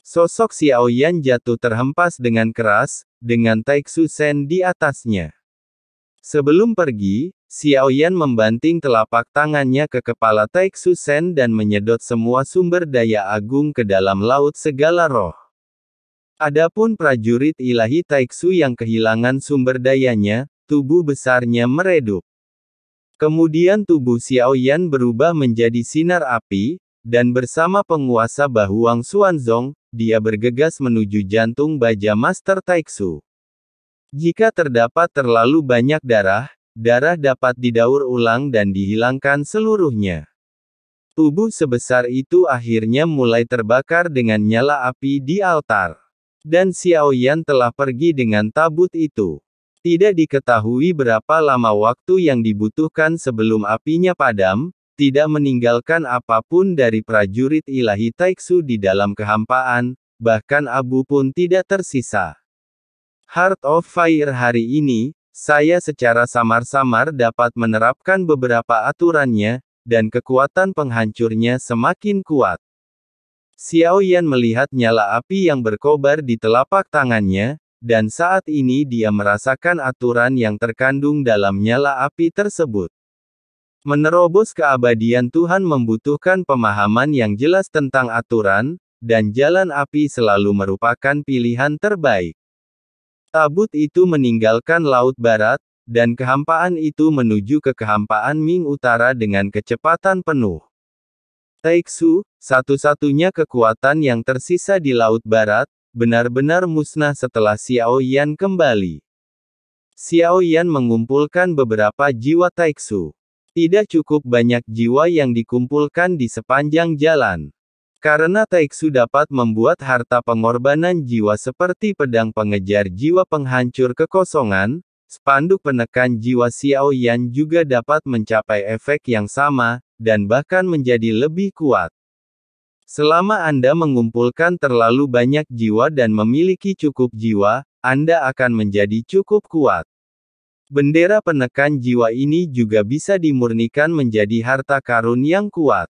Sosok Xiaoyan jatuh terhempas dengan keras, dengan Taixu Shen di atasnya. Sebelum pergi, Xiaoyan membanting telapak tangannya ke kepala Taixu Shen dan menyedot semua sumber daya agung ke dalam laut segala roh. Adapun prajurit ilahi Taixu yang kehilangan sumber dayanya, tubuh besarnya meredup. Kemudian tubuh Xiaoyan berubah menjadi sinar api, dan bersama penguasa Bahuang Xuanzong, dia bergegas menuju jantung baja Master Taixu. Jika terdapat terlalu banyak darah, darah dapat didaur ulang dan dihilangkan seluruhnya. Tubuh sebesar itu akhirnya mulai terbakar dengan nyala api di altar. Dan Xiaoyan telah pergi dengan tabut itu. Tidak diketahui berapa lama waktu yang dibutuhkan sebelum apinya padam, tidak meninggalkan apapun dari prajurit ilahi Taixu di dalam kehampaan, bahkan abu pun tidak tersisa. Heart of Fire hari ini, saya secara samar-samar dapat menerapkan beberapa aturannya, dan kekuatan penghancurnya semakin kuat. Xiaoyan melihat nyala api yang berkobar di telapak tangannya, dan saat ini dia merasakan aturan yang terkandung dalam nyala api tersebut. Menerobos keabadian Tuhan membutuhkan pemahaman yang jelas tentang aturan, dan jalan api selalu merupakan pilihan terbaik. Tabut itu meninggalkan Laut Barat, dan kehampaan itu menuju ke kehampaan Ming Utara dengan kecepatan penuh. Taixu, satu-satunya kekuatan yang tersisa di Laut Barat, benar-benar musnah setelah Xiaoyan kembali. Xiaoyan mengumpulkan beberapa jiwa Taixu. Tidak cukup banyak jiwa yang dikumpulkan di sepanjang jalan. Karena Taixu dapat membuat harta pengorbanan jiwa seperti pedang pengejar jiwa penghancur kekosongan, spanduk penekan jiwa Xiaoyan juga dapat mencapai efek yang sama, dan bahkan menjadi lebih kuat. Selama Anda mengumpulkan terlalu banyak jiwa dan memiliki cukup jiwa, Anda akan menjadi cukup kuat. Bendera penekan jiwa ini juga bisa dimurnikan menjadi harta karun yang kuat.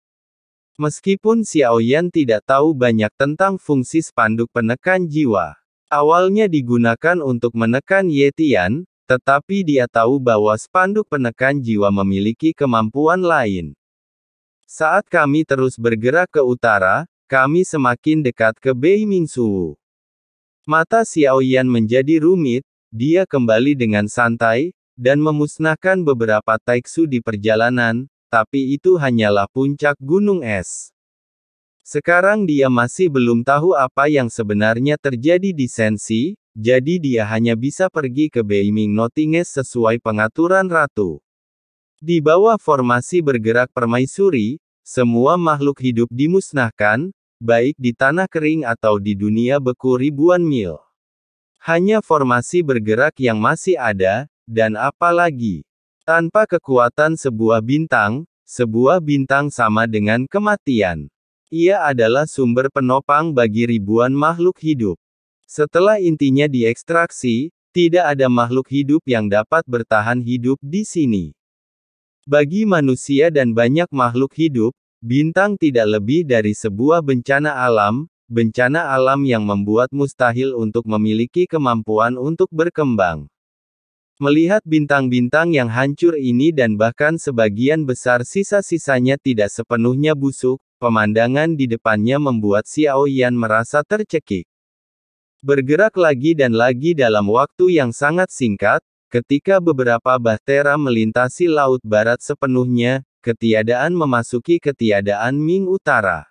Meskipun Xiaoyan tidak tahu banyak tentang fungsi spanduk penekan jiwa. Awalnya digunakan untuk menekan Yetian, tetapi dia tahu bahwa spanduk penekan jiwa memiliki kemampuan lain. Saat kami terus bergerak ke utara, kami semakin dekat ke Beimingsu. Mata Xiaoyan menjadi rumit, dia kembali dengan santai, dan memusnahkan beberapa Taixu di perjalanan, tapi itu hanyalah puncak gunung es. Sekarang dia masih belum tahu apa yang sebenarnya terjadi di Sensi, jadi dia hanya bisa pergi ke Beiming Nothingness sesuai pengaturan ratu. Di bawah formasi bergerak permaisuri, semua makhluk hidup dimusnahkan, baik di tanah kering atau di dunia beku ribuan mil. Hanya formasi bergerak yang masih ada, dan apalagi tanpa kekuatan sebuah bintang sama dengan kematian. Ia adalah sumber penopang bagi ribuan makhluk hidup. Setelah intinya diekstraksi, tidak ada makhluk hidup yang dapat bertahan hidup di sini. Bagi manusia dan banyak makhluk hidup, bintang tidak lebih dari sebuah bencana alam yang membuat mustahil untuk memiliki kemampuan untuk berkembang. Melihat bintang-bintang yang hancur ini dan bahkan sebagian besar sisa-sisanya tidak sepenuhnya busuk, pemandangan di depannya membuat Xiaoyan merasa tercekik. Bergerak lagi dan lagi dalam waktu yang sangat singkat, ketika beberapa bahtera melintasi Laut Barat sepenuhnya, ketiadaan memasuki ketiadaan Ming Utara.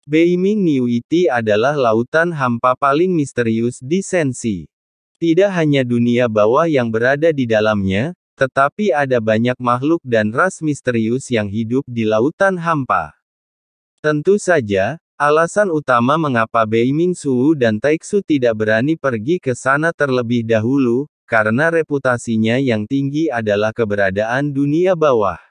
Beiming Niuiti adalah lautan hampa paling misterius di Sensi. Tidak hanya dunia bawah yang berada di dalamnya, tetapi ada banyak makhluk dan ras misterius yang hidup di lautan hampa. Tentu saja, alasan utama mengapa Beiming Suu dan Taixu tidak berani pergi ke sana terlebih dahulu, karena reputasinya yang tinggi adalah keberadaan dunia bawah.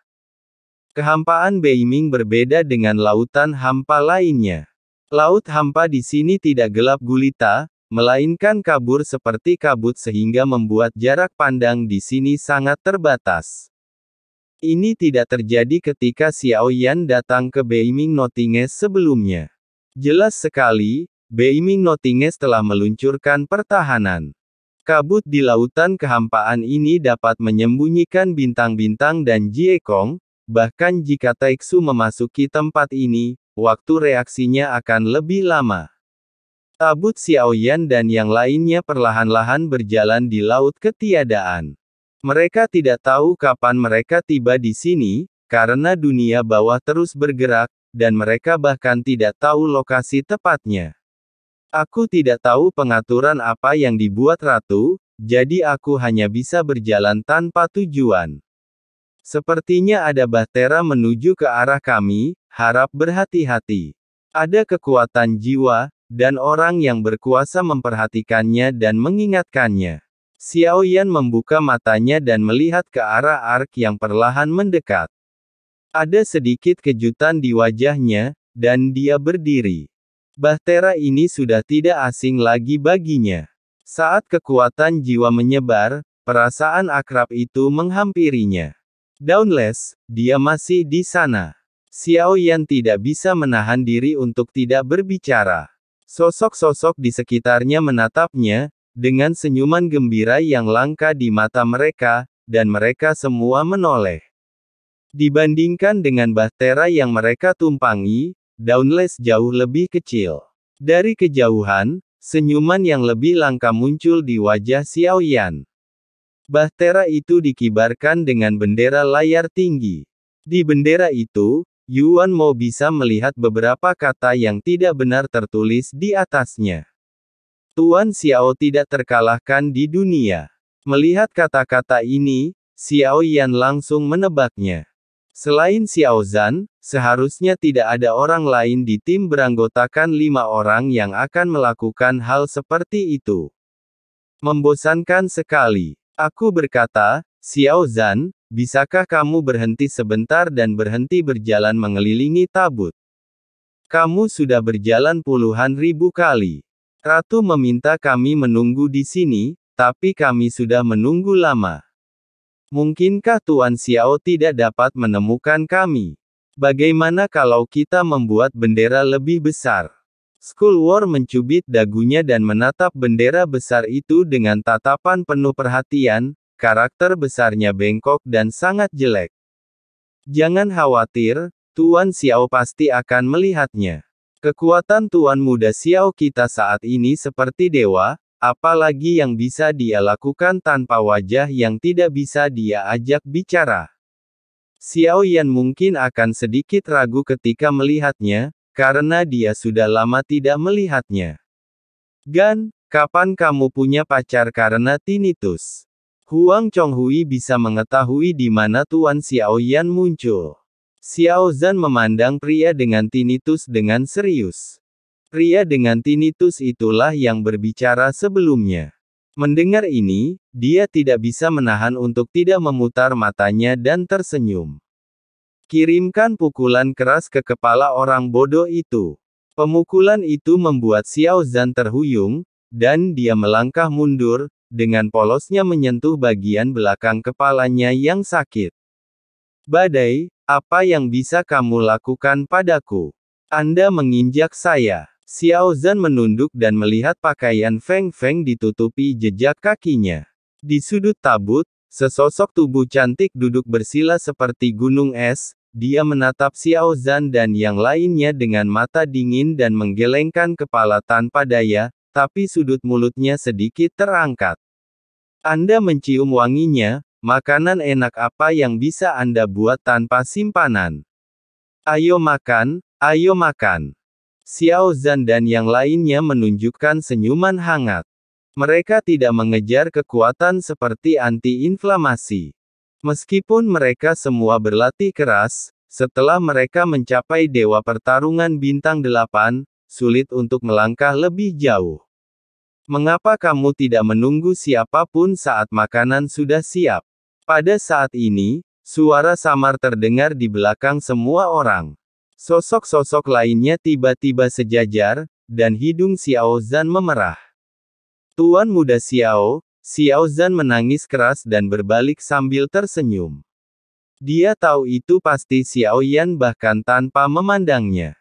Kehampaan Beiming berbeda dengan lautan hampa lainnya. Laut hampa di sini tidak gelap gulita, melainkan kabur seperti kabut sehingga membuat jarak pandang di sini sangat terbatas. Ini tidak terjadi ketika Xiaoyan datang ke Beiming Nothingness sebelumnya. Jelas sekali, Beiming Nothingness telah meluncurkan pertahanan. Kabut di lautan kehampaan ini dapat menyembunyikan bintang-bintang dan Jiekong, bahkan jika Taiksu memasuki tempat ini, waktu reaksinya akan lebih lama. Tabut Xiaoyan dan yang lainnya perlahan-lahan berjalan di laut ketiadaan. Mereka tidak tahu kapan mereka tiba di sini, karena dunia bawah terus bergerak, dan mereka bahkan tidak tahu lokasi tepatnya. Aku tidak tahu pengaturan apa yang dibuat Ratu, jadi aku hanya bisa berjalan tanpa tujuan. Sepertinya ada bahtera menuju ke arah kami, harap berhati-hati. Ada kekuatan jiwa, dan orang yang berkuasa memperhatikannya dan mengingatkannya. Xiaoyan membuka matanya dan melihat ke arah ark yang perlahan mendekat. Ada sedikit kejutan di wajahnya, dan dia berdiri. Bahtera ini sudah tidak asing lagi baginya. Saat kekuatan jiwa menyebar, perasaan akrab itu menghampirinya. Dauntless, dia masih di sana. Xiaoyan tidak bisa menahan diri untuk tidak berbicara. Sosok-sosok di sekitarnya menatapnya, dengan senyuman gembira yang langka di mata mereka, dan mereka semua menoleh. Dibandingkan dengan bahtera yang mereka tumpangi, Dauntless jauh lebih kecil. Dari kejauhan, senyuman yang lebih langka muncul di wajah Xiaoyan. Bahtera itu dikibarkan dengan bendera layar tinggi. Di bendera itu, Yuan Mo bisa melihat beberapa kata yang tidak benar tertulis di atasnya. Tuan Xiao tidak terkalahkan di dunia. Melihat kata-kata ini, Xiaoyan langsung menebaknya. Selain Xiao Zhan, seharusnya tidak ada orang lain di tim beranggotakan 5 orang yang akan melakukan hal seperti itu. Membosankan sekali. Aku berkata, Xiao Zhan, bisakah kamu berhenti sebentar dan berhenti berjalan mengelilingi tabut? Kamu sudah berjalan puluhan ribu kali. Ratu meminta kami menunggu di sini, tapi kami sudah menunggu lama. Mungkinkah Tuan Xiao tidak dapat menemukan kami? Bagaimana kalau kita membuat bendera lebih besar? Skullwar mencubit dagunya dan menatap bendera besar itu dengan tatapan penuh perhatian, karakter besarnya bengkok dan sangat jelek. Jangan khawatir, Tuan Xiao pasti akan melihatnya. Kekuatan Tuan Muda Xiao kita saat ini seperti dewa, apalagi yang bisa dia lakukan tanpa wajah yang tidak bisa dia ajak bicara. Xiaoyan mungkin akan sedikit ragu ketika melihatnya, karena dia sudah lama tidak melihatnya. Gan, kapan kamu punya pacar karena tinnitus? Huang Chonghui bisa mengetahui di mana Tuan Xiaoyan muncul. Xiao Zhan memandang pria dengan tinnitus dengan serius. Pria dengan tinnitus itulah yang berbicara sebelumnya. Mendengar ini, dia tidak bisa menahan untuk tidak memutar matanya dan tersenyum. Kirimkan pukulan keras ke kepala orang bodoh itu. Pemukulan itu membuat Xiao Zhan terhuyung, dan dia melangkah mundur, dengan polosnya menyentuh bagian belakang kepalanya yang sakit. Badai, apa yang bisa kamu lakukan padaku? Anda menginjak saya. Xiao Zhan menunduk dan melihat pakaian Feng Feng ditutupi jejak kakinya. Di sudut tabut, sesosok tubuh cantik duduk bersila seperti gunung es, dia menatap Xiao Zhan dan yang lainnya dengan mata dingin dan menggelengkan kepala tanpa daya, tapi sudut mulutnya sedikit terangkat. Anda mencium wanginya, makanan enak apa yang bisa Anda buat tanpa simpanan? Ayo makan, ayo makan. Xiao Zhan dan yang lainnya menunjukkan senyuman hangat. Mereka tidak mengejar kekuatan seperti anti-inflamasi. Meskipun mereka semua berlatih keras, setelah mereka mencapai Dewa Pertarungan Bintang 8, sulit untuk melangkah lebih jauh. Mengapa kamu tidak menunggu siapapun saat makanan sudah siap? Pada saat ini, suara samar terdengar di belakang semua orang. Sosok-sosok lainnya tiba-tiba sejajar, dan hidung Xiao Zhan memerah. Tuan Muda Xiao, Xiao Zhan menangis keras dan berbalik sambil tersenyum. Dia tahu itu pasti Xiaoyan bahkan tanpa memandangnya.